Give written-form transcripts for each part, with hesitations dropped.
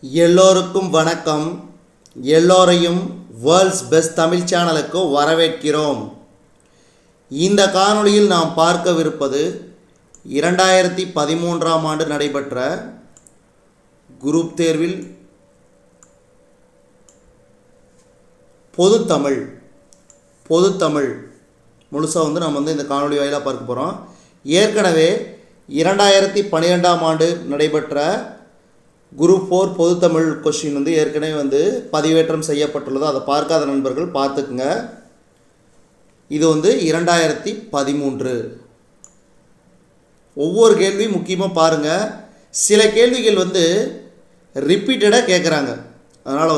எல்லோருக்கும் வணக்கம். எல்லோரையும் வேர்ல்ட்ஸ் பெஸ்ட் தமிழ் சேனலுக்கு வரவேற்கிறோம். இந்த காணொளியில் நாம் பார்க்கவிருப்பது 2013ஆம் ஆண்டு நடைபெற்ற குரூப் தேர்வில் பொதுத்தமிழ் முழுசாக நம்ம இந்த காணொளி வாயிலாக பார்க்க போகிறோம். ஏற்கனவே 2012ஆம் ஆண்டு நடைபெற்ற குரூப் 4 பொதுத்தமிழ் கொஸ்டின் ஏற்கனவே பதிவேற்றம் செய்யப்பட்டுள்ளது. அதை பார்க்காத நண்பர்கள் பார்த்துக்குங்க. இது 2013. ஒவ்வொரு கேள்வியும் முக்கியமாக பாருங்கள். சில கேள்விகள் ரிப்பீட்டடாக கேட்குறாங்க. அதனால்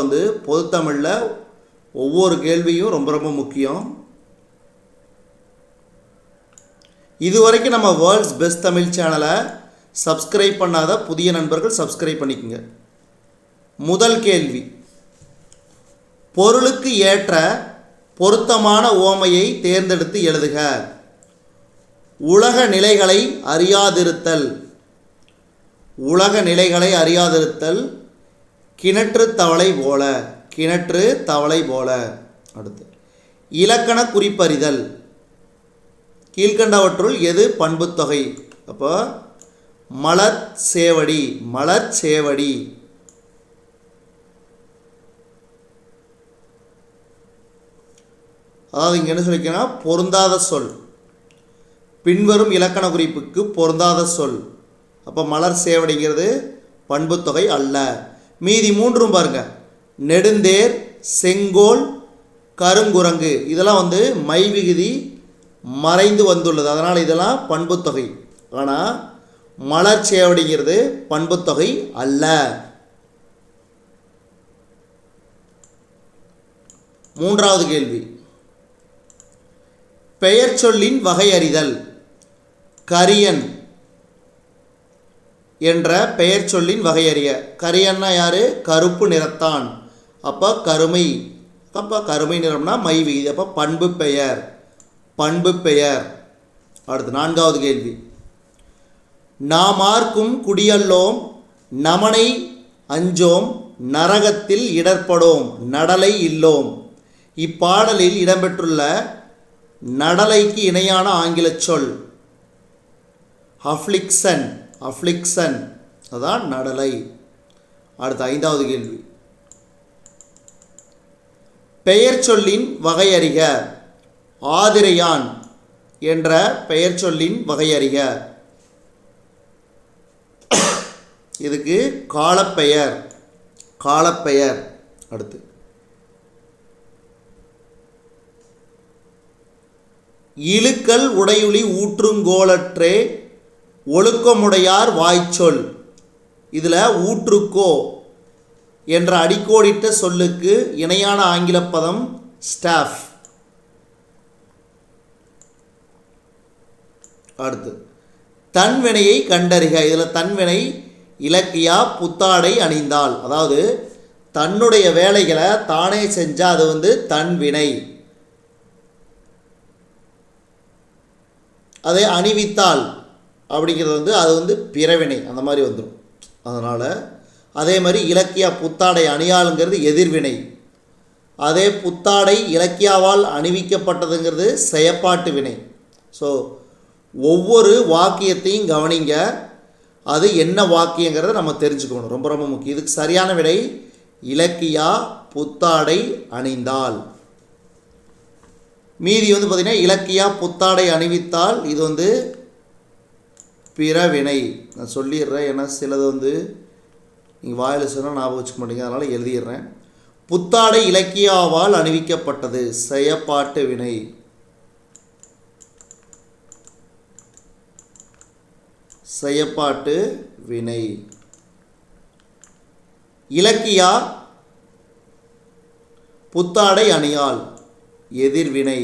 பொதுத்தமிழில் ஒவ்வொரு கேள்வியும் ரொம்ப ரொம்ப முக்கியம். இதுவரைக்கும் நம்ம வேர்ல்ட்ஸ் பெஸ்ட் தமிழ் சேனலை சப்ஸ்கிரைப் பண்ணாத புதிய நண்பர்கள் சப்ஸ்கிரைப் பண்ணிக்கோங்க. முதல் கேள்வி, பொருளுக்கு ஏற்ற பொருத்தமான உவமையை தேர்ந்தெடுத்து எழுதுக. உலக நிலைகளை அறியாதிருத்தல். கிணற்று தவளை போல. அடுத்து, இலக்கண குறிப்பறிதல். கீழ்கண்டவற்றுள் எது பண்புத்தொகை? அப்போ மலர் சேவடி. அதாவது இங்கே என்ன சொல்லிக்கிறேன்னா, பொருந்தாத சொல். பின்வரும் இலக்கண குறிப்புக்கு பொருந்தாத சொல். அப்போ மலர் சேவடிங்கிறது பண்புத்தொகை அல்ல. மீதி மூன்றும் பாருங்க, நெடுந்தேர், செங்கோல், கருங்குரங்கு, இதெல்லாம் மை விகுதி மறைந்து வந்துள்ளது. அதனால் இதெல்லாம் பண்புத்தொகை. ஆனால் மலர் சேவடிங்கிறது பண்புத்தொகை அல்ல. மூன்றாவது கேள்வி, பெயர் சொல்லின் வகை அறிதல். கரியன் என்ற பெயர் சொல்லின் வகை அறிய. கரியன்னா யாரு? கருப்பு நிறத்தான். அப்போ கருமை. கருமை நிறம்னா மை விகுதி. அப்போ பண்பு பெயர். அடுத்து நான்காவது கேள்வி, நாமார்க்கும் குடியல்லோம், நமனை அஞ்சோம், நரகத்தில் இடர்படோம், நடலை இல்லோம். இப்பாடலில் இடம்பெற்றுள்ள நடலைக்கு இணையான ஆங்கில சொல் அஃப்ளிக்ஷன். அதான் நடலை. அடுத்த ஐந்தாவது கேள்வி, பெயர் சொல்லின் வகை அறிக. ஆதிரையான் என்ற பெயர் சொல்லின் வகை அறிக. இதுக்கு காலப்பெயர். அடுத்து, இழுக்கல் உடையுளி ஊற்றுங்கோலற்றே ஒழுக்கமுடையார் வாய்ச்சொல். இதில் ஊற்றுக்கோ என்ற அடிக்கோடிட்ட சொல்லுக்கு இணையான ஆங்கில பதம் ஸ்டாஃப். அடுத்து, தன்வினையை கண்டறிக. இதில் தன்வினை இலக்கியா புத்தாடை அணிந்தால். அதாவது தன்னுடைய வேலைகளை தானே செஞ்சால் அது தன்வினை. அதை அணிவித்தால் அப்படிங்கிறது அது பிறவினை. அந்த மாதிரி வந்துடும். அதனால் அதே மாதிரி இலக்கியா புத்தாடை அணியாளுங்கிறது எதிர்வினை. அதே புத்தாடை இலக்கியாவால் அணிவிக்கப்பட்டதுங்கிறது செயப்பாட்டு வினை. ஸோ ஒவ்வொரு வாக்கியத்தையும் கவனிங்க. அது என்ன வாக்கியங்கிறத நம்ம தெரிஞ்சுக்கணும். ரொம்ப ரொம்ப முக்கியம். இதுக்கு சரியான விடை இலக்கியா புத்தாடை அணிந்தால். மீதி பார்த்திங்கன்னா இலக்கியா புத்தாடை அணிவித்தால் இது பிறவினை. நான் சொல்லிடுறேன், ஏன்னா சிலது நீங்கள் வாயில் சொன்னால் ஞாபகம் வச்சுக்க மாட்டீங்க. அதனால் எழுதிடுறேன். புத்தாடை இலக்கியாவால் அணிவிக்கப்பட்டது செயப்பாட்டு வினை. செயப்பாட்டு வினை. இலக்கியா புத்தாடை அணியால் எதிர்வினை.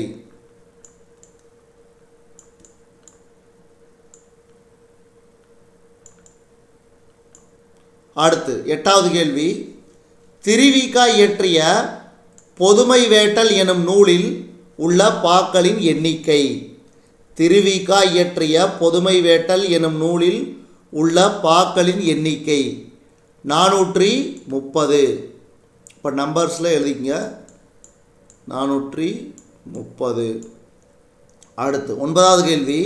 அடுத்து எட்டாவது கேள்வி, திருவிக்கா இயற்றிய பொதுமை வேட்டல் எனும் நூலில் உள்ள பாக்களின் எண்ணிக்கை. திருவிக்கா இயற்றிய பொதுமை வேட்டல் எனும் நூலில் உள்ள பாக்களின் எண்ணிக்கை 430. இப்போ நம்பர்ஸில் எழுதிங்க 430. அடுத்து 9வது கேள்வி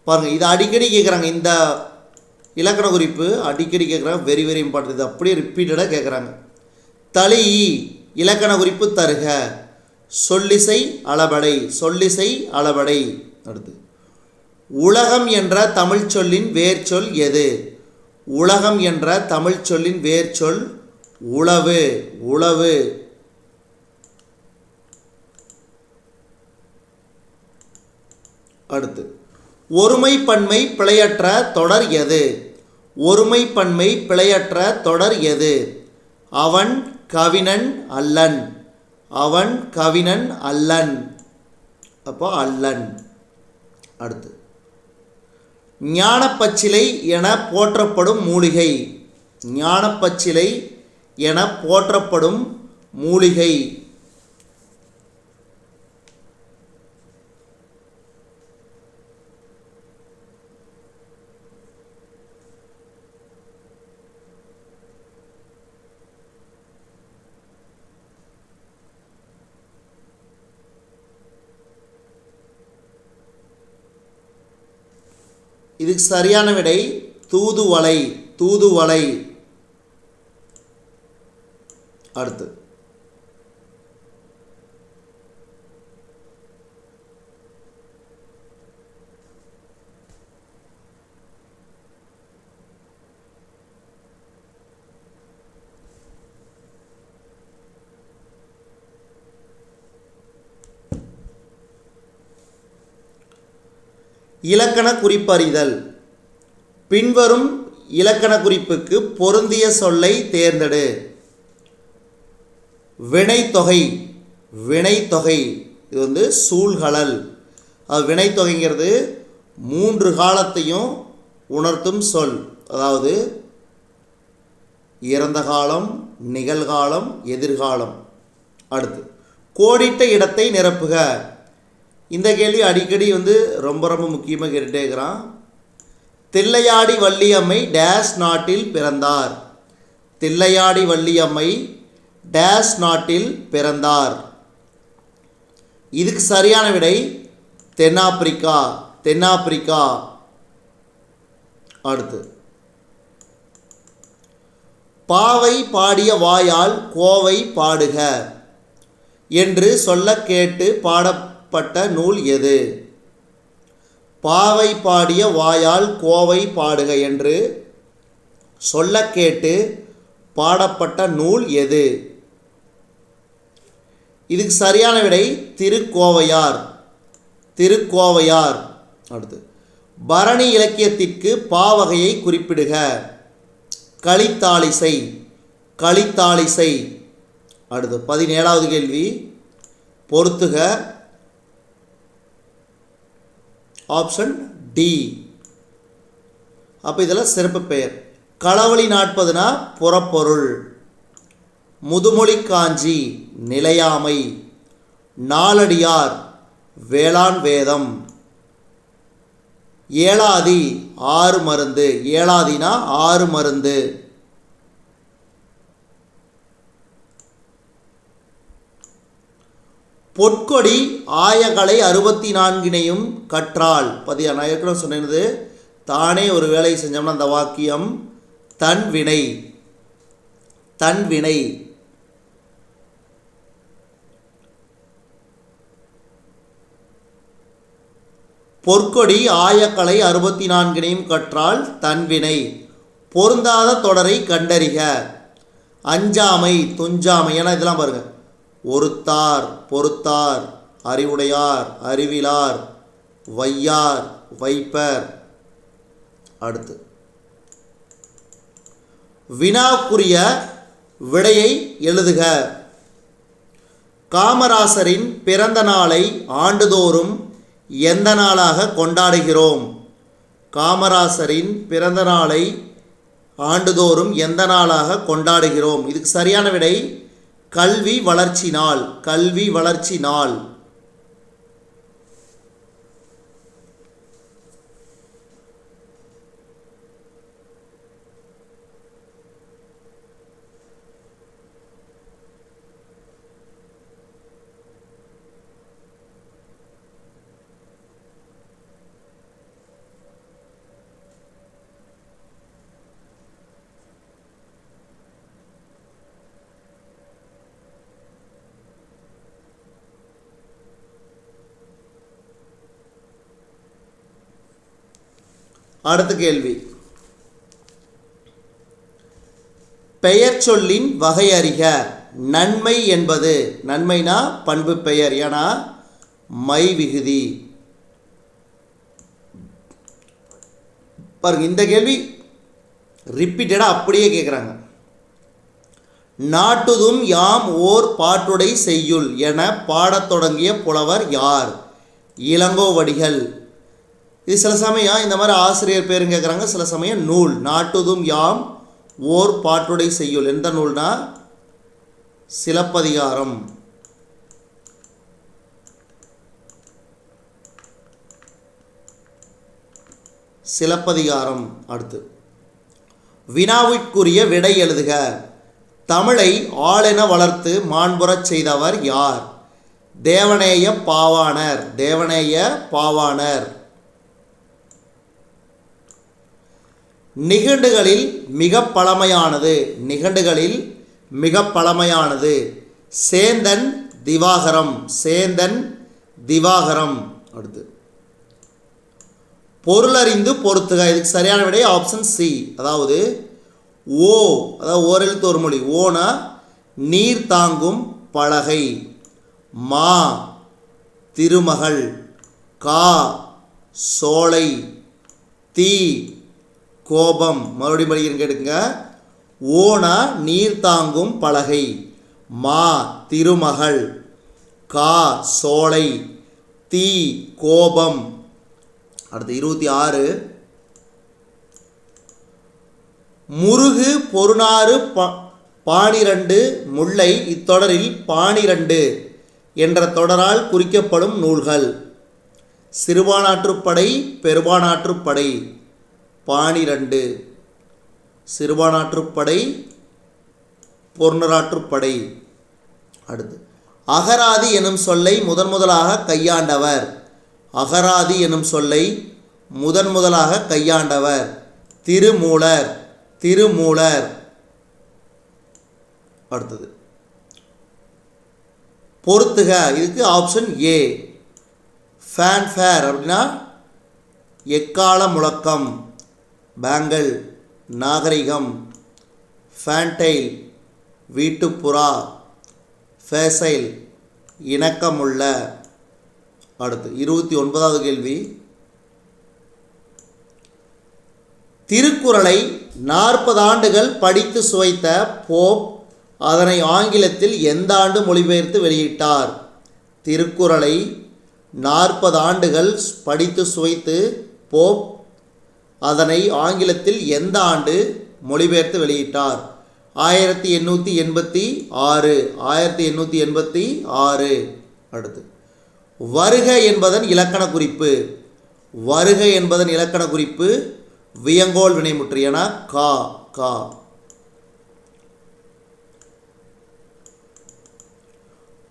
பாருங்கள். இது அடிக்கடி கேட்குறாங்க, இந்த இலக்கண குறிப்பு அடிக்கடி கேட்குறாங்க. Very very important. இது அப்படியே ரிப்பீட்டடாக கேட்குறாங்க. தளி இலக்கண குறிப்பு தருக. சொல்லிசை அளபடை. சொல்லிசை அளபடை. அடுத்து உலகம் என்ற தமிழ் சொல்லின் வேர்ச்சொல் எது? உலகம் என்ற தமிழ் சொல்லின் வேர்ச்சொல் உளவு. உளவு. அடுத்து ஒருமை பன்மை பிழையற்ற தொடர் எது? ஒருமை பன்மை பிழையற்ற தொடர் எது? அவன் கவினன் அல்லன். அவன் கவினன் அல்லன். அப்போ அல்லன். அடுத்து ஞானப்பச்சிலை என போற்றப்படும் மூலிகை. ஞானப்பச்சிலை என போற்றப்படும் மூலிகை. இதுக்கு சரியான விடை தூதுவளை. தூதுவளை. அடுத்து இலக்கண குறிப்பறிதல். பின்வரும் இலக்கண குறிப்புக்கு பொருந்திய சொல்லை தேர்ந்தெடு. வினைத்தொகை. வினைத்தொகை இது சூழ்கழல். அது வினைத்தொகைங்கிறது 3 காலத்தையும் உணர்த்தும் சொல். அதாவது இறந்த காலம், நிகழ்காலம், எதிர்காலம். அடுத்து கோடிட்ட இடத்தை நிரப்புக. இந்த கேள்வி அடிக்கடி ரொம்ப ரொம்ப முக்கியமாக கேட்டுகிட்டே இருக்கிறான். தில்லையாடி வள்ளியம்மை டேஷ் நாட்டில் பிறந்தார். தில்லையாடி வள்ளியம்மை டேஷ் நாட்டில் பிறந்தார். இதுக்கு சரியான விடை தென்னாப்பிரிக்கா. தென்னாப்பிரிக்கா. அடுத்து பாவை பாடிய வாயால் கோவை பாடுக என்று சொல்ல கேட்டு பாடப்பட்ட நூல் எது? பாவை பாடிய வாயால் கோவை பாடுக என்று சொல்ல கேட்டு பாடப்பட்ட நூல் எது? இதுக்கு சரியான விடை திருக்கோவையார். திருக்கோவையார். அடுத்து பரணி இலக்கியத்திற்கு பாவகையை குறிப்பிடுக. கலித்தாளிசை. கலித்தாளிசை. அடுத்து 17வது கேள்வி பொறுத்துக. Option D. அப்போ இதில் சிறப்பு பெயர். களவழி நாட்பதுனா புறப்பொருள். முதுமொழி காஞ்சி நிலையாமை. நாலடியார் வேளாண் வேதம். ஏலாதி 6 மருந்து. ஏலாதினா 6 மருந்து. பொற்கொடி ஆயகலை 64னையும் கற்றால். பதியா நான் ஏற்கனவே சொன்னது தானே ஒரு வேலை செஞ்சோம்னா அந்த வாக்கியம் தன் வினை. தன் வினை. பொற்கொடி ஆயக்கலை 64னையும் கற்றால் தன்வினை. பொருந்தாத தொடரை கண்டறிக. அஞ்சாமை துஞ்சாமை. ஏன்னா இதெல்லாம் பாருங்க. ஒருத்தார் பொறுத்தார், அறிவுடையார் அறிவிலார், வையார் வைப்பர். அடுத்து வினாக்குரிய விடையை எழுதுக. காமராசரின் பிறந்த நாளை ஆண்டுதோறும் எந்த நாளாக கொண்டாடுகிறோம்? காமராசரின் பிறந்த நாளை ஆண்டுதோறும் எந்த நாளாக கொண்டாடுகிறோம்? இதுக்கு சரியான விடை கல்வி வளர்ச்சி நாள். கல்வி வளர்ச்சி நாள். அடுத்த கேள்வி, பெயர் சொல்லின் வகை அறிக. நன்மை என்பது, நன்மைனா பண்பு பெயர், ஏன்னா மை விகுதி. பாருங்க, இந்த கேள்வி ரிப்பீட்டடாக அப்படியே கேட்குறாங்க. நாட்டுதும் யாம் ஓர் பாட்டுடை செய்யுள் என பாடத் தொடங்கிய புலவர் யார்? இளங்கோவடிகள். இது சில சமயம் இந்த மாதிரி ஆசிரியர் பேரும் கேட்குறாங்க, சில சமயம் நூல். நாட்டுதும் யாம் ஓர் பாட்டுடை செய்யுள் எந்த நூல்னா சிலப்பதிகாரம். சிலப்பதிகாரம். அடுத்து, வினாவிற்குரிய விடை எழுதுக. தமிழை ஆளென வளர்த்து மாண்புறச் செய்தவர் யார்? தேவநேய பாவாணர். தேவநேய பாவாணர். நிகண்டுகளில் மிக பழமையானது. நிகண்டுகளில் மிக பழமையானது சேந்தன் திவாகரம். சேந்தன் திவாகரம். அடுத்து, பொருளறிந்து பொறுத்துக. இதுக்கு சரியான விடை ஆப்ஷன் சி. அதாவது ஓ, அதாவது ஓரெழுத்து ஒரு மொழி. ஓனா நீர் தாங்கும் பலகை. மா திருமகள். கா சோலை. தீ கோபம். மறுபடியும் படிக்கிறேன் கேட்டுங்க. ஓனா நீர் தாங்கும் பலகை. மா திருமகள். கா சோலை. தீ கோபம். அடுத்து 26, முருகு பொருநாறு பாணிரண்டு முல்லை. இத்தொடரில் பாணிரண்டு என்ற தொடரால் குறிக்கப்படும் நூல்கள். சிறுபானாற்றுப்படை, பெருபானாற்றுப்படை. பாணிரண்டு. சிறுபானாற்றுப்படை, பொருநராற்றுப்படை. அடுத்து, அகராதி எனும் சொல்லை முதலாக கையாண்டவர். அகராதி எனும் சொல்லை முதலாக கையாண்டவர் திருமூலர். திருமூலர். அடுத்தது, பொறுத்துக. இதுக்கு ஆப்ஷன் ஏ. ஃபேன்ஃபேர் அப்படின்னா எக்கால முழக்கம். பேங்கல் நாகரிகம். ஃபேன்டைல் வீட்டுப்புறா. ஃபேசைல் இணக்கமுள்ள. அடுத்து 29வது கேள்வி, திருக்குறளை 40 ஆண்டுகள் படித்து சுவைத்த போப் அதனை ஆங்கிலத்தில் எந்த ஆண்டு மொழிபெயர்த்து வெளியிட்டார்? திருக்குறளை 40 ஆண்டுகள் படித்து சுவைத்து போப் அதனை ஆங்கிலத்தில் எந்த ஆண்டு மொழிபெயர்த்து வெளியிட்டார்? 1886. 1886. அடுத்து, வருக என்பதன் இலக்கண குறிப்பு. வருக என்பதன் இலக்கண குறிப்பு வியங்கோல் வினைமுற்று. என கா. கா.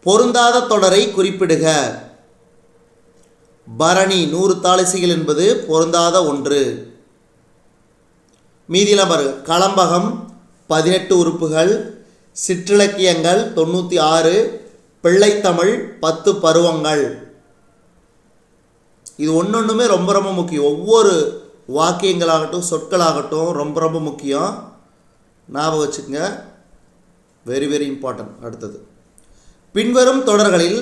பொருந்தாத தொடரை குறிப்பிடுக. பரணி 100 தாளிசைகள் என்பது பொருந்தாத ஒன்று. மீதியெல்லாம் பாருங்க. களம்பகம் 18 உறுப்புகள். சிற்றிலக்கியங்கள் 96. பிள்ளைத்தமிழ் 10 பருவங்கள். இது ஒன்னொன்றுமே ரொம்ப ரொம்ப முக்கியம். ஒவ்வொரு வாக்கியங்களாகட்டும் சொற்களாகட்டும் ரொம்ப ரொம்ப முக்கியம். ஞாபகம் வச்சுக்கோங்க. Very very important. அடுத்தது, பின்வரும் தொடர்களில்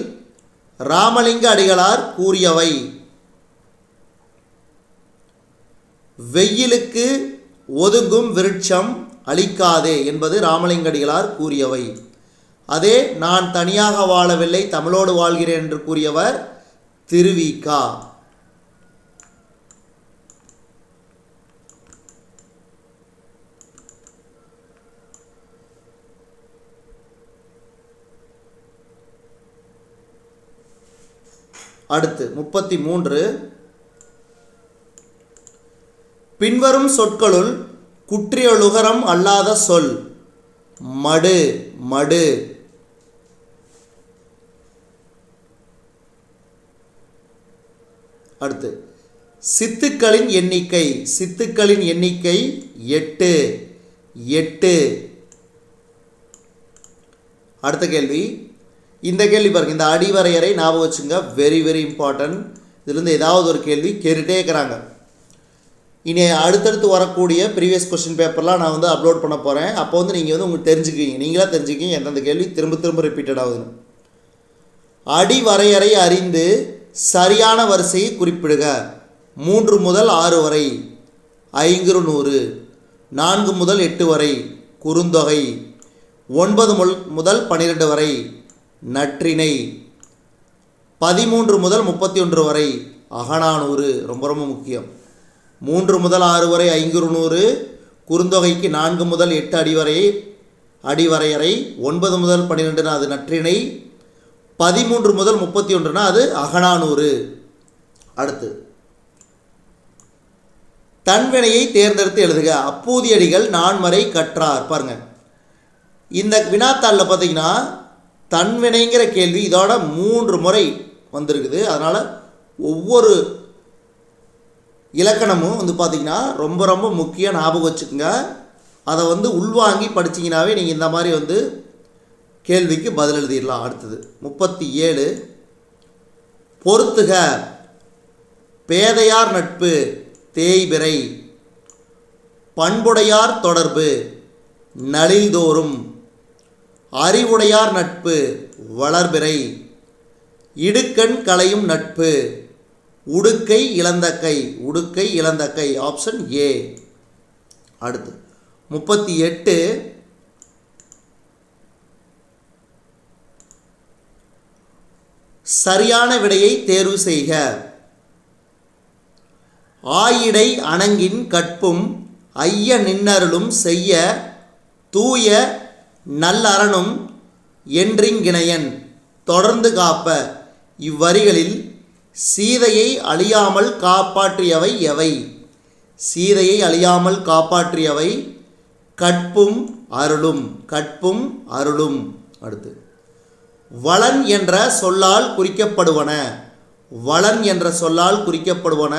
ராமலிங்க அடிகளார் கூறியவை. வெயிலுக்கு ஒதுங்கும் விருட்சம் அழிக்காதே என்பது ராமலிங்க அடிகளார் கூறியவை. அதே நான் தனியாக வாழவில்லை தமிழோடு வாழ்கிறேன் என்று கூறியவர் திருவிகா. அடுத்து 33, பின்வரும் சொற்களுள் குற்றியலுகரம் அல்லாத சொல். மடு. மடு. அடுத்து, சித்துக்களின் எண்ணிக்கை. சித்துக்களின் எண்ணிக்கை 8. 8. அடுத்த கேள்வி, இந்த கேள்வி பாருங்க. இந்த அடிவரையறை ஞாபகம் வச்சுங்க. Very very important. இதுலேருந்து ஏதாவது ஒரு கேள்வி கேட்டுகிட்டே இருக்கிறாங்க. இனி அடுத்தடுத்து வரக்கூடிய ப்ரீவியஸ் கொஸ்டின் பேப்பர்லாம் நான் வந்து அப்லோட் பண்ண போகிறேன். அப்போ வந்து நீங்கள் வந்து உங்களுக்கு தெரிஞ்சுக்குவீங்க, நீங்களாக தெரிஞ்சுக்கிங்க எந்தெந்த கேள்வி திரும்ப திரும்ப ரிப்பீட்டட் ஆகுதுன்னு. அடி வரையறை அறிந்து சரியான வரிசையை குறிப்பிடுக. 3 முதல் 6 வரை ஐங்குறு 100, 4 முதல் 8 வரை குறுந்தொகை, 9 முதல் 12 வரை நற்றிணை, 13 முதல் 31 வரை அகநானூறு. ரொம்ப ரொம்ப முக்கியம். 3 முதல் 6 வரை ஐங்குறு 100, குறுந்தொகைக்கு 4 முதல் 8 அடிவரையறை, 9 முதல் 12 அது நற்றிணை, 13 முதல் 31 அது அகநானூறு. அடுத்து தன்வினையை தேர்ந்தெடுத்து எழுதுக. அப்பூதியடிகள் நான்மறை கற்றார். பாருங்கள், இந்த வினாத்தாளில் பார்த்தீங்கன்னா தன்வினைங்கிற கேள்வி இதோட 3 முறை வந்திருக்குது. அதனால் ஒவ்வொரு இலக்கணமும் வந்து பார்த்திங்கன்னா ரொம்ப ரொம்ப முக்கியம், ஞாபகம் வச்சுக்கோங்க. அதை வந்து உள்வாங்கி படிச்சிங்கனாவே நீங்கள் இந்த மாதிரி வந்து கேள்விக்கு பதில் எழுதிடலாம். அடுத்தது 37 பொறுத்துக. பேதையார் நட்பு தேய்பிறை, பண்புடையார் தொடர்பு நலில்தோறும், அறிவுடையார் நட்பு வளர்பிறை, இடுக்கண் களையும் நட்பு உடுக்கை இளந்தக்கை. உடுக்கை இளந்தக்கை ஆப்ஷன் ஏ. அடுத்து 38 சரியான விடையை தேர்வு செய்க. ஆயிடை அணங்கின் கற்பும் ஐய நின்னருளும் செய்ய தூய நல்லறனும் என்றிங்கிணையன் தொடர்ந்து காப்ப. இவ்வரிகளில் சீதையை அழியாமல் காப்பாற்றியவை எவை? சீதையை அழியாமல் காப்பாற்றியவை கற்பும் அருளும். கற்பும் அருளும். அடுத்து வளன் என்ற சொல்லால் குறிக்கப்படுவன. வளன் என்ற சொல்லால் குறிக்கப்படுவன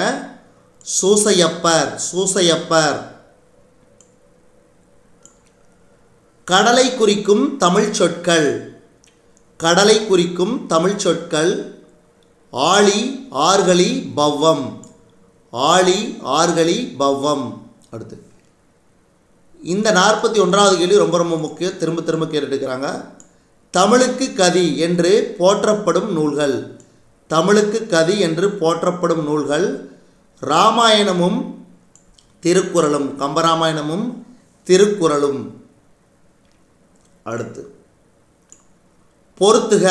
சூசையப்பர். சூசையப்பர். கடலை குறிக்கும் தமிழ் சொற்கள். கடலை குறிக்கும் தமிழ் சொற்கள் ஆழி, ஆர்கழி, பவ்வம். ஆழி, ஆர்கழி, பவ்வம். அடுத்து இந்த 41வது கேள்வி ரொம்ப ரொம்ப முக்கியம், திரும்ப திரும்ப கேட்டுக்கிறாங்க. தமிழுக்கு கதி என்று போற்றப்படும் நூல்கள். தமிழுக்கு கதி என்று போற்றப்படும் நூல்கள் ராமாயணமும் திருக்குறளும். கம்பராமாயணமும் திருக்குறளும். அடுத்து பொறுத்துக.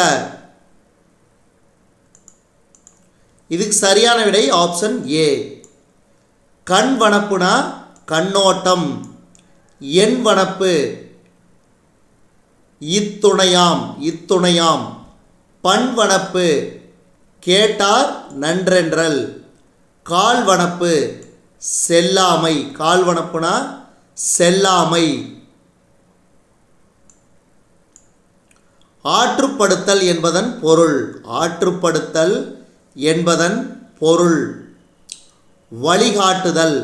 இதுக்கு சரியான விடை ஆப்ஷன் ஏ. கண் வனப்புனா கண்ணோட்டம். என் வனப்பு இத்துணையாம். இத்துணையாம். பண் வனப்பு கேட்டார் நன்றென்றல். கால் வனப்பு செல்லாமை. கால் வனப்புனா செல்லாமை. ஆற்றுப்படுத்தல் என்பதன் பொருள். ஆற்றுப்படுத்தல் என்பதன் பொருள் வழிகாட்டுதல்.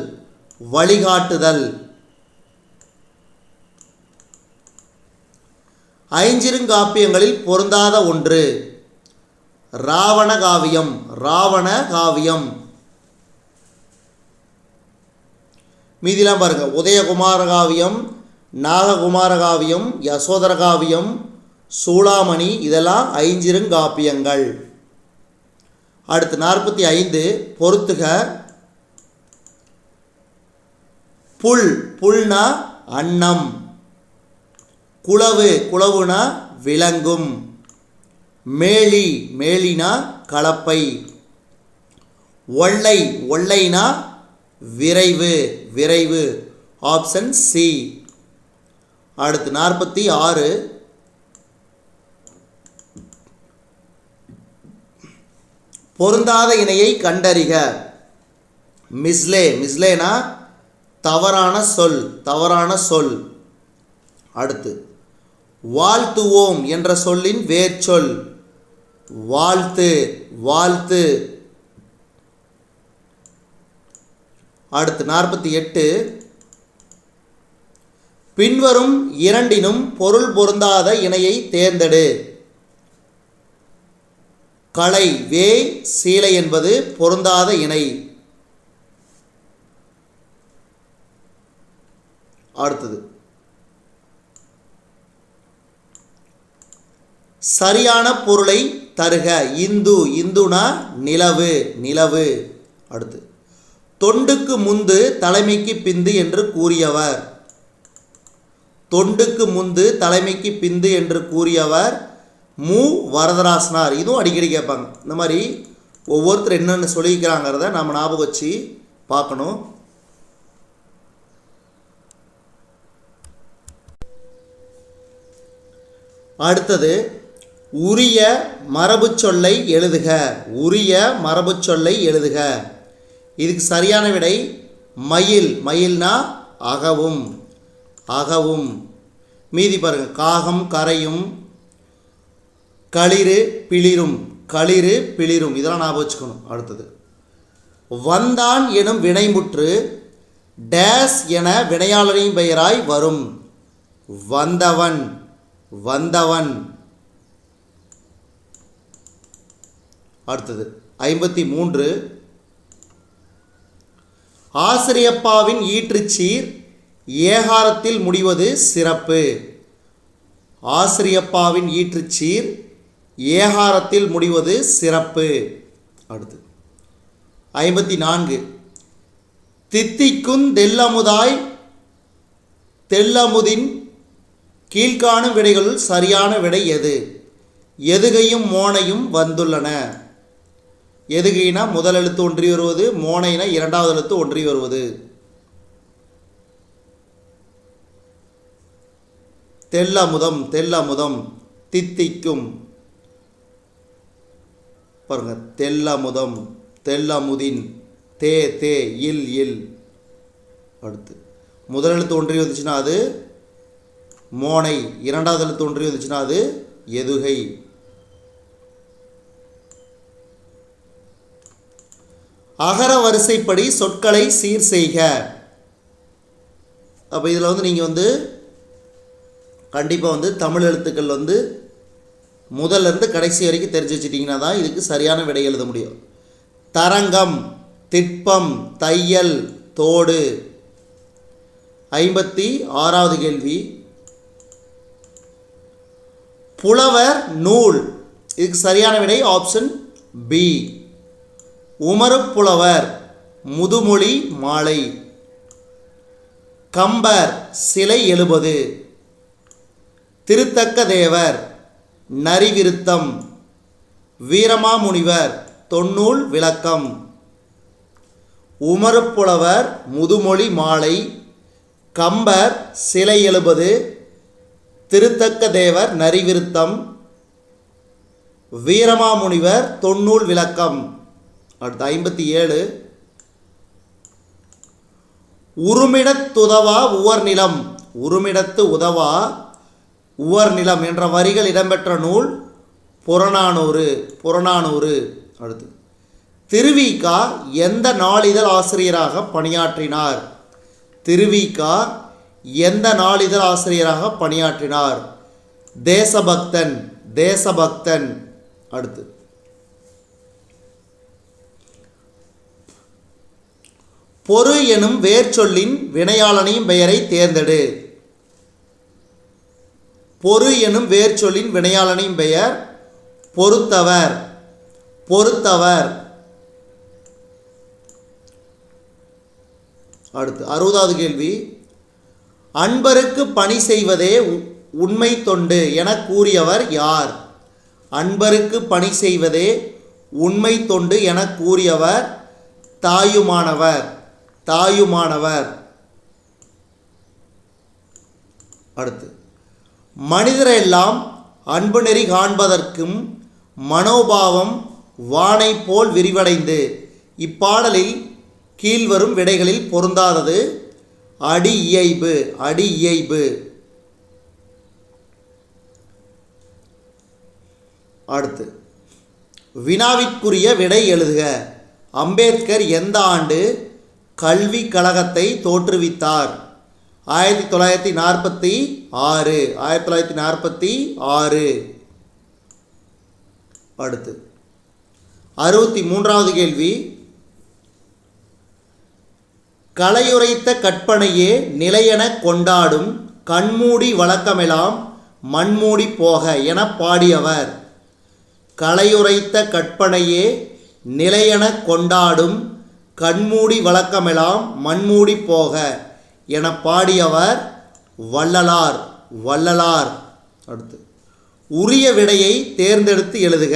வழிகாட்டுதல். ஐஞ்சிறுகாப்பியங்களில் பொருந்தாத ஒன்று ராவண காவியம். ராவண காவியம். மீதிலாம் பாருங்க, உதயகுமார காவியம், நாககுமார காவியம், யசோதர காவியம், சூளாமணி, இதெல்லாம் ஐஞ்சிறுகாப்பியங்கள். அடுத்து 45 பொறுத்துக. புல். புல்னா அன்னம். குளவு. குளவுனா விளங்கும். மேலி. மேலினா கலப்பை. ஒல்லை. ஒல்லைனா விரைவு. விரைவு ஆப்ஷன் சி. அடுத்து 46 பொருந்தாத இணையை கண்டறிக. மிஸ்லே. மிஸ்லேனா தவறான சொல். தவறான சொல். அடுத்து வாழ்த்துவோம் என்ற சொல்லின் வேர்ச்சொல் வாழ்த்து. வாழ்த்து. அடுத்து 48 பின்வரும் இரண்டினும் பொருள் பொருந்தாத இணையை தேர்ந்தெடு. களை. வே சீலை என்பது பொருந்தாத இணை. அடுத்தது சரியான பொருளை தருக. இந்து, இந்துனா நிலவு, நிலவு. அடுத்து தொண்டுக்கு முந்து தலைமைக்கு பிந்து என்று கூறியவர். தொண்டுக்கு முந்து தலைமைக்கு பிந்து என்று கூறியவர் மு. வரதராசனார். இதுவும் அடிக்கடி கேட்பாங்க. இந்த மாதிரி ஒவ்வொருத்தர் என்னென்னு சொல்லிக்கிறாங்கிறத நம்ம ஞாபகம் வச்சு பார்க்கணும். அடுத்தது உரிய மரபு சொல்லை எழுதுக. உரிய மரபு சொல்லை எழுதுக. இதுக்கு சரியான விடை மயில். மயில்னா அகவும், அகவும். மீதி பாருங்கள், காகம் கரையும், களிறு பிளிரும், களிறு பிளிரும். இதெல்லாம் ஞாபகம் வச்சுக்கணும். அடுத்தது வந்தான் எனும் வினைமுற்று டேஸ் என வினையாளரின் பெயராய் வரும். வந்தவன், வந்தவன். அடுத்தது 53 ஆசிரியப்பாவின் ஈற்றுச்சீர் ஏகாரத்தில் முடிவது சிறப்பு. ஆசிரியப்பாவின் ஈற்றுச்சீர் ஏகாரத்தில் முடிவது சிறப்பு. அடுத்து 54 தித்திக்குந் தெல்லமுதாய் தெல்லமுதின் கீழ்காணும் விடைகளுள் சரியான விடை எது? எதுகையும் மோனையும் வந்துள்ளன. எதுகைனா முதல் எழுத்து ஒன்றி வருவது, மோனைனா இரண்டாவது எழுத்து ஒன்றி வருவது. தெல்லமுதம், தெல்லமுதம். தித்திக்கும் பாருங்க, தெல்லமுதம், தெல்லமுதின், தே தே, இல் இல். அடுத்து முதல் எழுத்து ஒன்றி வந்துச்சுன்னா அது மோனை, இரண்டாவது எழுத்து ஒன்றி வந்துச்சுன்னா அது எதுகை. அகர வரிசைப்படி சொற்களை சீர் செய்க. அப்போ இதில் நீங்கள் கண்டிப்பாக தமிழ் எழுத்துக்கள் முதல்லேருந்து கடைசி வரைக்கும் தெரிஞ்சு வச்சிட்டிங்கன்னா தான் இதுக்கு சரியான விடை எழுத முடியும். தரங்கம், திட்பம், தையல், தோடு. 56வது கேள்வி புலவர் நூல். இதுக்கு சரியான விடை ஆப்ஷன் பி. உமறுப்புலவர், முதுமொழி மாலை. கம்பர், சிலை எழுபது. திருத்தக்க தேவர், நரிவிருத்தம். வீரமாமுனிவர், தொன்னூல் விளக்கம். உமறுப்புலவர், முதுமொழி மாலை. கம்பர், சிலை எழுபது. திருத்தக்க தேவர், நரிவிருத்தம். வீரமாமுனிவர், தொன்னூல் விளக்கம். அடுத்து 57 உருமிடத்துதவா உவர் நிலம். உருமிடத்து உதவா உவர் நிலம் என்ற வரிகள் இடம்பெற்ற நூல் புறநானூறு. புறநானூறு. அடுத்து திருவிகா எந்த நாளிதழ் ஆசிரியராக பணியாற்றினார்? திருவிகா எந்த நாளிதழ் ஆசிரியராக பணியாற்றினார்? தேசபக்தன், தேசபக்தன். அடுத்து பொறு எனும் வேர்ச்சொல்லின் வினையாளனின் பெயரை தேர்ந்தெடு. பொறு எனும் வேர்ச்சொல்லின் வினையாளனின் பெயர் பொறுத்தவர், பொறுத்தவர். அடுத்து 60வது கேள்வி அன்பருக்கு பணி செய்வதே உண்மை தொண்டு என கூறியவர் யார்? அன்பருக்கு பணி செய்வதே உண்மை தொண்டு என கூறியவர் தாயுமானவர், தாயுமானவர். அடுத்து மனிதரெல்லாம் அன்பு நெறி காண்பதற்கும் மனோபாவம் வானை போல் விரிவடைந்து. இப்பாடலில் கீழ்வரும் விடைகளில் பொருந்தாதது அடி இயைபு, அடி இயைபு. அடுத்து வினாவிற்குரிய விடை எழுதுக. அம்பேத்கர் எந்த ஆண்டு கல்விக் கழகத்தை தோற்றுவித்தார்? 1946. 1946. அடுத்து 63வது கேள்வி கலையுரைத்த கற்பனையே நிலையென கொண்டாடும் கண்மூடி வழக்கமெல்லாம் மண்மூடி போக என பாடியவர். கலையுரைத்த கற்பனையே நிலையென கொண்டாடும் கண்மூடி வழக்கமெல்லாம் மண்மூடி போக என பாடியவர் வள்ளலார். வள்ளலார். அடுத்து உரிய விடையை தேர்ந்தெடுத்து எழுதுக.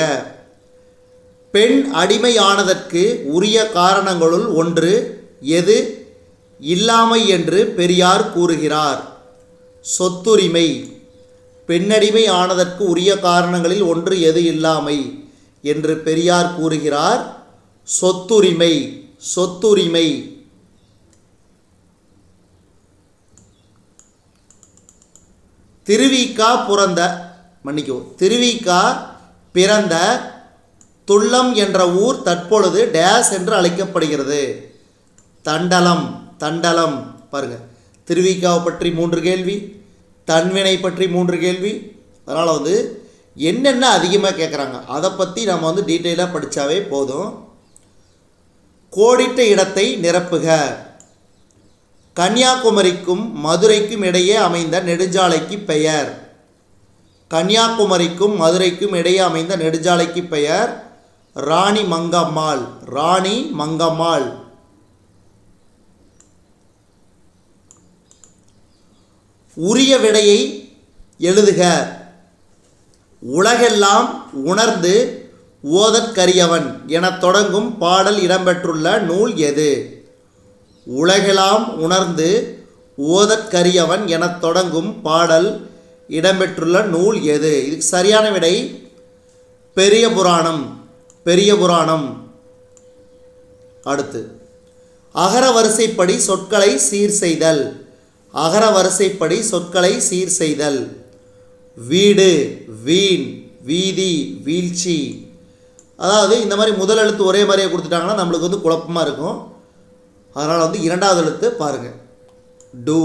பெண் அடிமையானதற்கு உரிய காரணங்களுள் ஒன்று எது இல்லாமை என்று பெரியார் கூறுகிறார்? சொத்துரிமை. பெண்ணடிமை ஆனதற்கு உரிய காரணங்களில் ஒன்று எது இல்லாமை என்று பெரியார் கூறுகிறார்? சொத்துரிமை. சொத்துரிமை. திருவிக்கா பிறந்த துள்ளம் என்ற ஊர் தற்பொழுது டேஸ் என்று அழைக்கப்படுகிறது. தண்டலம். தண்டலம். பாருங்க, திருவிக்காவை பற்றி 3 கேள்வி, தன்வினை பற்றி 3 கேள்வி. அதனால் என்னென்ன அதிகமாக கேட்குறாங்க அதை பற்றி நம்ம டீட்டெயிலாக படித்தாவே போதும். கோடிட்ட இடத்தை நிரப்புக. கன்னியாகுமரிக்கும் மதுரைக்கும் இடையே அமைந்த நெடுஞ்சாலைக்கு பெயர். கன்னியாகுமரிக்கும் மதுரைக்கும் இடையே அமைந்த நெடுஞ்சாலைக்கு பெயர் ராணி மங்கம்மாள். ராணி மங்கம்மாள். உரிய விடையை எழுதுக. உலகெல்லாம் உணர்ந்து ஓதற்கரியவன் என தொடங்கும் பாடல் இடம்பெற்றுள்ள நூல் எது? உலகெல்லாம் உணர்ந்து ஓதற்கரியவன் என தொடங்கும் பாடல் இடம்பெற்றுள்ள நூல் எது? இதுக்கு சரியான விடை பெரிய புராணம். பெரிய புராணம். அடுத்து அகர வரிசைப்படி சொற்களை சீர் செய்தல். அகர வரிசைப்படி சொற்களை சீர் செய்தல். வீடு, வீண், வீதி, வீழ்ச்சி. அதாவது இந்த மாதிரி முதல் எழுத்து ஒரே மாதிரியே கொடுத்துட்டாங்கன்னா நம்மளுக்கு குழப்பமாக இருக்கும். அதனால் இரண்டாவது எழுத்து பாருங்கள். டு,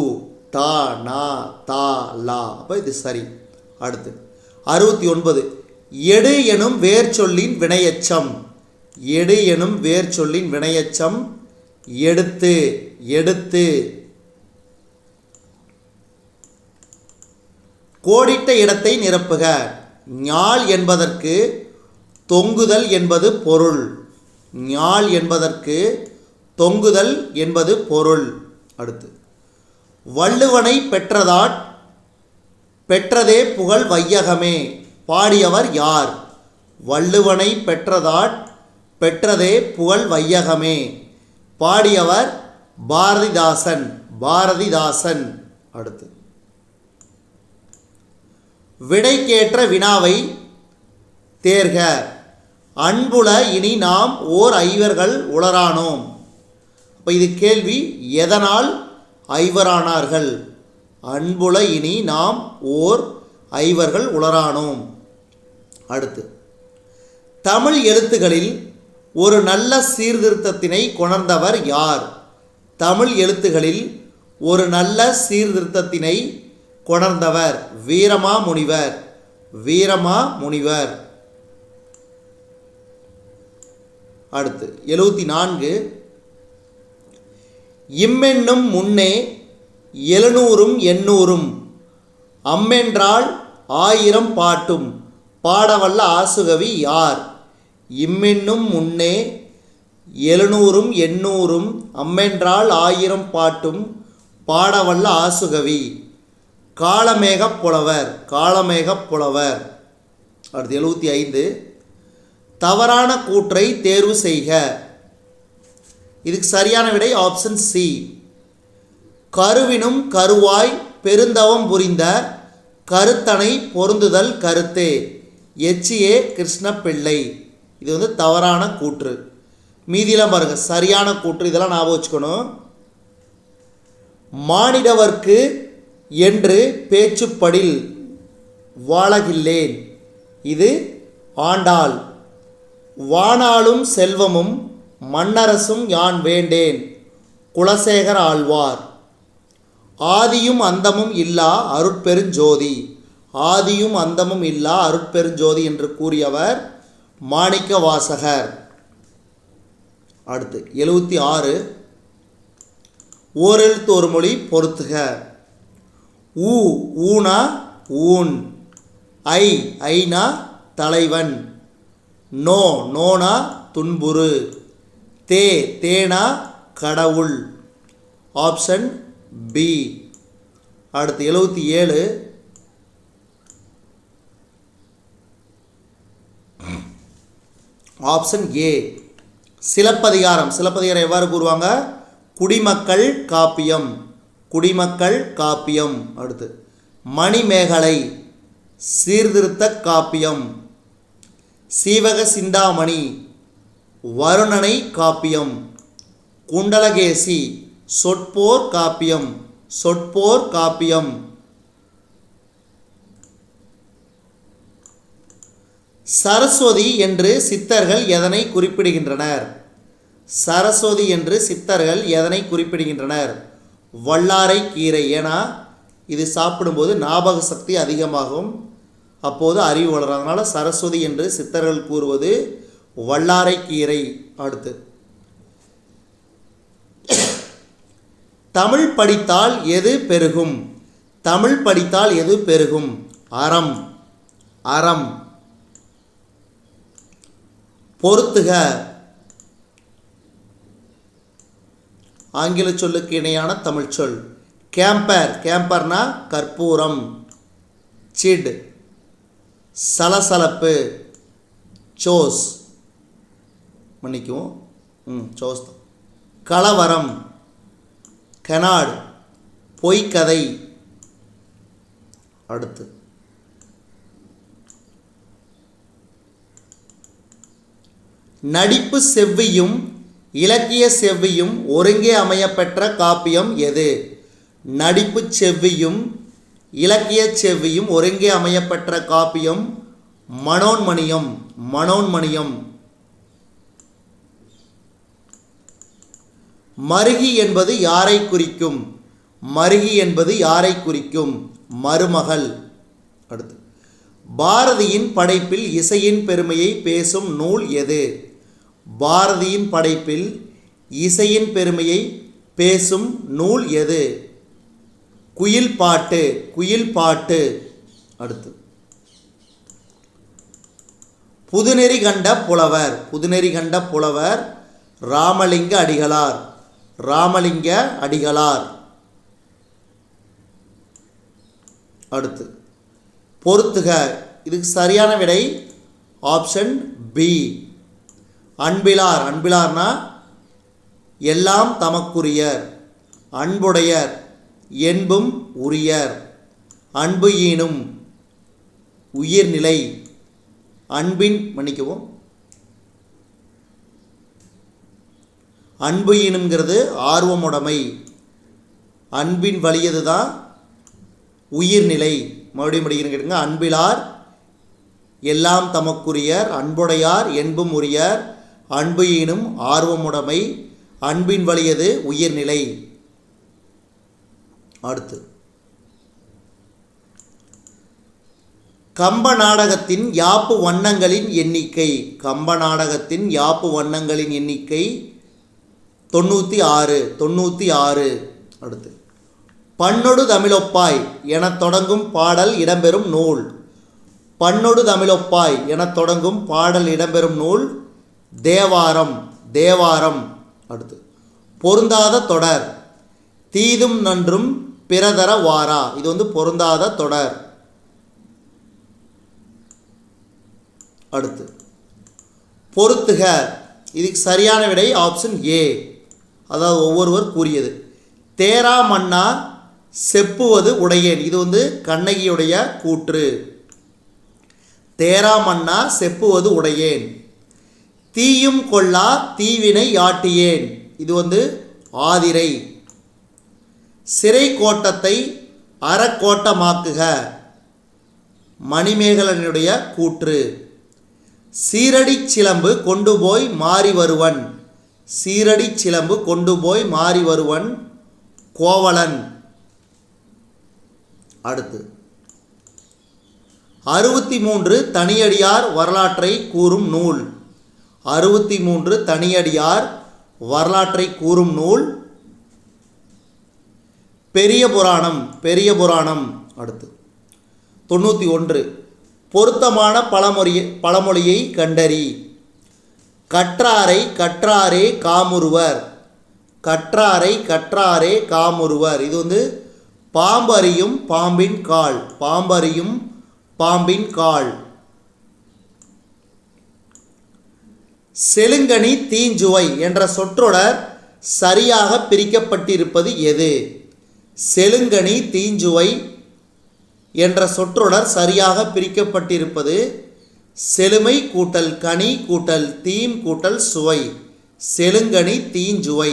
டா, நா, தா, லா. அப்போ இது சரி. அடுத்து 69. எடு எனும் வேர் சொல்லின் வினையச்சம். எடு எனும் வேர் சொல்லின் வினையச்சம் எடுத்து. எடுத்து. கோடிட்ட இடத்தை நிரப்புக. ஞால் என்பதற்கு தொங்குதல் என்பது பொருள். ஞால் என்பதற்கு தொங்குதல் என்பது பொருள். அடுத்து வள்ளுவனை பெற்றதே புகழ் வையகமே. பாடியவர் யார்? வள்ளுவனை பெற்றதே புகழ் வையகமே. பாடியவர் பாரதிதாசன். பாரதிதாசன். அடுத்து விடைக்கேற்ற வினாவை தேர்க. அன்புல இனி நாம் ஓர் ஐவர்கள் உளரானோம். அப்போ இது கேள்வி. எதனால் ஐவரானார்கள்? அன்புல இனி நாம் ஓர் ஐவர்கள் உளரானோம். அடுத்து தமிழ் எழுத்துகளில் ஒரு நல்ல சீர்திருத்தத்தினை கொணர்ந்தவர் யார்? தமிழ் எழுத்துகளில் ஒரு நல்ல சீர்திருத்தத்தினை கொணர்ந்தவர் வீரமாமுனிவர். வீரமாமுனிவர். அடுத்து 74. இம்மென்னும் முன்னே 700 800 அம்மென்றால் 1000 பாட்டும் பாடவல்ல ஆசுகவி யார்? இம்மென்னும் முன்னே 700 800 அம்மென்றால் 1000 பாட்டும் பாடவல்ல ஆசுகவி காளமேகப் புலவர். காளமேகப் புலவர். அடுத்து 75. தவறான கூற்றை தேர்வு செய்க. இதுக்கு சரியான விடை ஆப்ஷன் சி. கருவினும் கருவாய் பெருந்தவம் புரிந்த கருத்தனை பொருந்துதல் கருத்தே. எச்.ஏ. கிருஷ்ணப்பிள்ளை. இது தவறான கூற்று. மீதியெல்லாம் பாருங்க சரியான கூற்று. இதெல்லாம் ஞாபகம் வச்சுக்கணும். மானிடவர்க்கு என்று பேச்சுப்படில் வாழகில்லேன். இது ஆண்டாள். வானாளும் செல்வமும் மன்னரசும் யான் வேண்டேன். குலசேகர ஆழ்வார். ஆதியும் அந்தமும் இல்லா அருட்பெருஞ்சோதி. ஆதியும் அந்தமும் இல்லா அருட்பெருஞ்சோதி என்று கூறியவர் மாணிக்க வாசகர். அடுத்து 76. ஓரெழுத்து ஒரு மொழி பொறுத்துக. ஊ ஊனா ஊன், ஐ ஐனா தலைவன், நோ நோனா துன்புறு, தே தேனா கடவுள். Option B. அடுத்து 77. Option A. சிலப்பதிகாரம். சிலப்பதிகாரம் எவ்வாறு கூறுவாங்க? குடிமக்கள் காப்பியம், குடிமக்கள் காப்பியம். அடுத்து மணிமேகலை, சீர்திருத்த காப்பியம். சீவக சிந்தாமணி, வருணனை காப்பியம். குண்டலகேசி, சொற்போர் காப்பியம், சொற்போர் காப்பியம். சரஸ்வதி என்று சித்தர்கள் எதனை குறிப்பிடுகின்றனர்? சரஸ்வதி என்று சித்தர்கள் எதனை குறிப்பிடுகின்றனர்? வல்லாரை கீரை. ஏன்னா இது சாப்பிடும்போது ஞாபக சக்தி அதிகமாகும், அப்போது அறிவு வளரும். அதனால் சரஸ்வதி என்று சித்தர்கள் கூறுவது வல்லாரை கீரை. அடுத்து தமிழ் படித்தால் எது பெருகும்? தமிழ் படித்தால் எது பெருகும்? அறம், அறம். பொறுத்துக. ஆங்கில சொல்லுக்கு இணையான தமிழ் சொல். கேம்பர், கேம்பர்னா கற்பூரம். சிட் சலசலப்பு. சோஸ் மன்னிக்குவோம், சோஸ். கலவரம், கனாட் பொய்க்கதை. அடுத்து நடிப்பு செவ்வியும் இலக்கிய செவ்வியும் ஒருங்கே அமையப்பெற்ற காப்பியம் எது? நடிப்பு செவ்வியும் இலக்கிய செவ்வியும் ஒருங்கே அமையப்பெற்ற காப்பியம் மனோன்மணியம், மனோன்மணியம். மருகி என்பது யாரை குறிக்கும்? மருகி என்பது யாரை குறிக்கும்? மருமகள். அடுத்து பாரதியின் படைப்பில் இசையின் பெருமையை பேசும் நூல் எது? பாரதியின் படைப்பில் இசையின் பெருமையை பேசும் நூல் எது? குயில் பாட்டு, குயில் பாட்டு. அடுத்து புதுநெறி கண்ட புலவர், புதுநெறி கண்ட புலவர் ராமலிங்க அடிகளார், ராமலிங்க அடிகளார். அடுத்து பொறுத்துக. இதுக்கு சரியான விடை ஆப்ஷன் பி. அன்பிலார், அன்பிலார்னா எல்லாம் தமக்குரியர், அன்புடையர், என்பும் உரியர், அன்பு ஈனும், உயிர்நிலை. அன்பின் மன்னிக்கவும், அன்பு ஈனுங்கிறது ஆர்வமுடைமை, அன்பின் வலியது தான் உயிர்நிலை. மறுபடியும் படிக்கிறேன் கேட்டுங்க. அன்பிலார் எல்லாம் தமக்குரியர், அன்புடையார், என்பும் உரியர், அன்பு ஈனும் ஆர்வமுடைமை, அன்பின் வலியது உயிர்நிலை. அடுத்து கம்ப நாடகத்தின் யாப்பு வண்ணங்களின் எண்ணிக்கை. கம்ப நாடகத்தின் யாப்பு வண்ணங்களின் எண்ணிக்கை 96, 96. அடுத்து பண்ணொடு தமிழொப்பாய் எனத் தொடங்கும் பாடல் இடம்பெறும் நூல். பண்ணொடு தமிழொப்பாய் எனத் தொடங்கும் பாடல் இடம்பெறும் நூல் தேவாரம், தேவாரம். அடுத்து பொருந்தாத தொடர். தீதும் நன்றும் பிறதர வாரா. இது பொருந்தாத தொடர். அடுத்து பொறுத்துக. இதுக்கு சரியான விடை ஆப்ஷன் ஏ, அதாவது ஒவ்வொருவர் கூறியது. தேரா மன்னா செப்புவது உடையேன். இது கண்ணகியுடைய கூற்று. தேரா மன்னா செப்புவது உடையேன். தீயும் கொள்ளா தீவினை யாட்டியேன். இது ஆதிரை. சிறை கோட்டத்தை அறக்கோட்டமாக்குக. மணிமேகலனுடைய கூற்று. சீரடி சிலம்பு கொண்டு போய் மாறி வருவன். சீரடி சிலம்பு கொண்டு போய் மாறி வருவன் கோவலன். அடுத்து 63 தனியடியார் வரலாற்றை கூறும் நூல். 63 தனியடியார் வரலாற்றை கூறும் நூல் பெரிய புராணம், பெரிய புராணம். அடுத்து 91 பொருத்தமான பழமொழியை கண்டறி. கற்றாரை கற்றாரே காமுறுவர், கற்றாரை கற்றாரே காமுறுவர். இது வந்து பாம்பறியும் பாம்பின் கால், பாம்பறியும் பாம்பின் கால். செலுங்கனி தீஞ்சுவை என்ற சொற்றொடர் சரியாக பிரிக்கப்பட்டிருப்பது எது? செலுங்கனி தீஞ்சுவை என்ற சொற்றொடர் சரியாக பிரிக்கப்பட்டிருப்பது செழுமை கூட்டல் கனி கூட்டல் தீம் கூட்டல் சுவை. செலுங்கனி தீஞ்சுவை,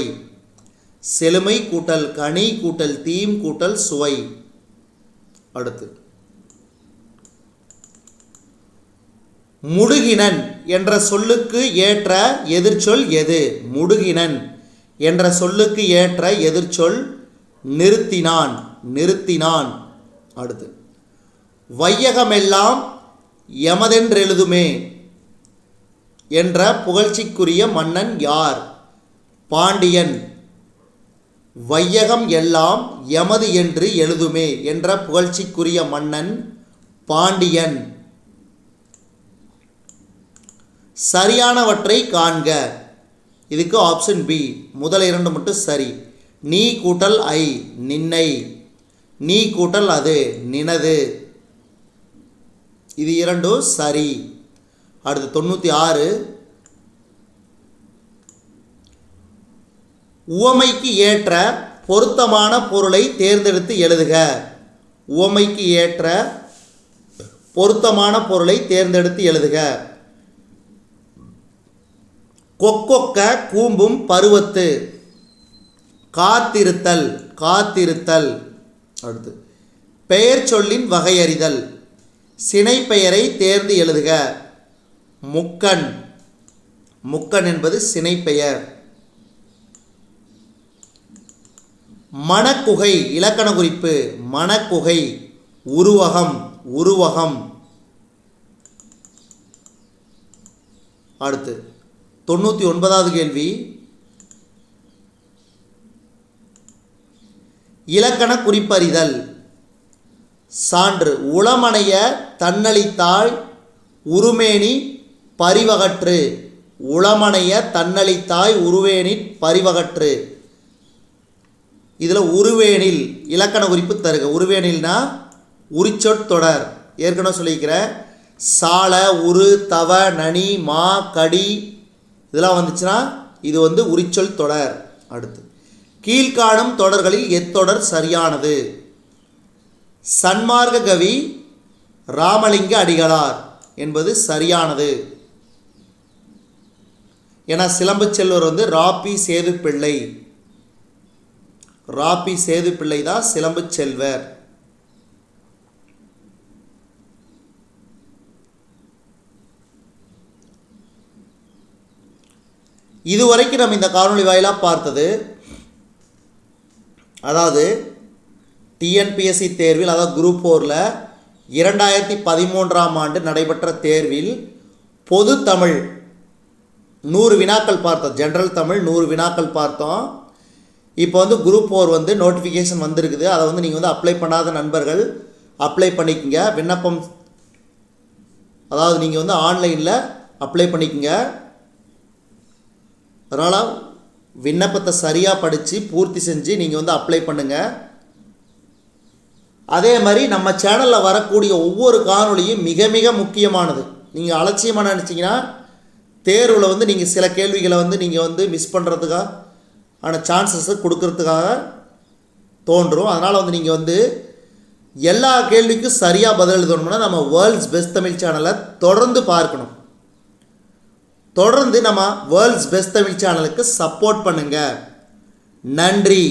செழுமை கூட்டல் கனி கூட்டல் தீம் கூட்டல் சுவை. அடுத்து முடுகினன் என்ற சொல்லுக்கு ஏற்ற எதிர்ச்சொல் எது? முடுகினன் என்ற சொல்லுக்கு ஏற்ற எதிர்ச்சொல் நிறுத்தினான், நிறுத்தினான். அடுத்து வையகமெல்லாம் எமதென்றெழுதுமே என்ற புகழ்ச்சிக்குரிய மன்னன் யார்? பாண்டியன். வையகம் எல்லாம் எமது என்று எழுதுமே என்ற புகழ்ச்சிக்குரிய மன்னன் பாண்டியன். சரியானவற்றை காண்க. இதுக்கு ஆப்ஷன் பி, முதல் 2 மட்டும் சரி. நீ கூட்டல் ஐ நின்னை, நீ கூட்டல் அது நினது. இது 2 சரி. அடுத்து 96 உவமைக்கு ஏற்ற பொருத்தமான பொருளை தேர்ந்தெடுத்து எழுதுக. உவமைக்கு ஏற்ற பொருத்தமான பொருளை தேர்ந்தெடுத்து எழுதுக. கொக்கொக்க கூம்பும் பருவத்து. காத்திருத்தல், காத்திருத்தல். அடுத்து பெயர் சொல்லின் வகையறிதல். சினை பெயரை தேர்ந்து எழுதுக. முக்கன், முக்கன் என்பது சினை பெயர். மணக்குகை இலக்கண குறிப்பு. மணக்குகை உருவகம், உருவகம். அடுத்து 99வது கேள்வி. இலக்கண குறிப்பறிதல். சான்று உளமனைய தன்னளித்தாய் உருமேனி பரிவகற்று. உளமனைய தன்னளித்தாய் உருவேனி பரிவகற்று. இதில் உருவேனில் இலக்கண குறிப்பு தருக. உருவேனில்னா உரிச்சொற்றொடர், ஏற்கனவே சொல்லியிருக்கிறேன். சால, உரு, தவ, நனி, மா, கடி இதெல்லாம் வந்துச்சுன்னா இது வந்து உரிச்சொல் தொடர். அடுத்து கீழ்காணும் தொடர்களில் எத்தொடர் சரியானது? சன்மார்க்க கவி ராமலிங்க அடிகளார் என்பது சரியானது. ஏன்னா சிலம்பு செல்வர் வந்து ராபி சேது பிள்ளை, ராபி சேது பிள்ளை தான் சிலம்பு செல்வர். இதுவரைக்கும் நம்ம இந்த காணொளி வாயிலாக பார்த்தது, அதாவது டிஎன்பிஎஸ்சி தேர்வில், அதாவது குரூப் 4ல் 2013ஆம் ஆண்டு நடைபெற்ற தேர்வில் பொது தமிழ் 100 வினாக்கள் பார்த்தோம். ஜென்ரல் தமிழ் 100 வினாக்கள் பார்த்தோம். இப்போ வந்து குரூப் 4 வந்து நோட்டிஃபிகேஷன் வந்திருக்குது. அதை வந்து நீங்கள் வந்து அப்ளை பண்ணாத நண்பர்கள் அப்ளை பண்ணிக்கங்க. விண்ணப்பம், அதாவது நீங்கள் வந்து ஆன்லைனில் அப்ளை பண்ணிக்கங்க. அதனால் விண்ணப்பத்தை சரியாக படித்து பூர்த்தி செஞ்சு நீங்கள் வந்து அப்ளை பண்ணுங்கள். அதே மாதிரி நம்ம சேனலில் வரக்கூடிய ஒவ்வொரு காணொளியும் மிக மிக முக்கியமானது. நீங்கள் அலட்சியமாக நினச்சிங்கன்னா தேர்வில் வந்து நீங்கள் சில கேள்விகளை வந்து நீங்கள் வந்து மிஸ் பண்ணுறதுக்காக ஆன சான்சஸை கொடுக்கறதுக்காக தோன்றும். அதனால் வந்து நீங்கள் வந்து எல்லா கேள்விக்கும் சரியாக பதில் எழுதணும்னா நம்ம வேர்ல்ட்ஸ் பெஸ்ட் தமிழ் சேனலை தொடர்ந்து பார்க்கணும். தொடர்ந்து நம்ம வேர்ல்ட்ஸ் பெஸ்ட் தமிழ் சேனலுக்கு சப்போர்ட் பண்ணுங்கள். நன்றி.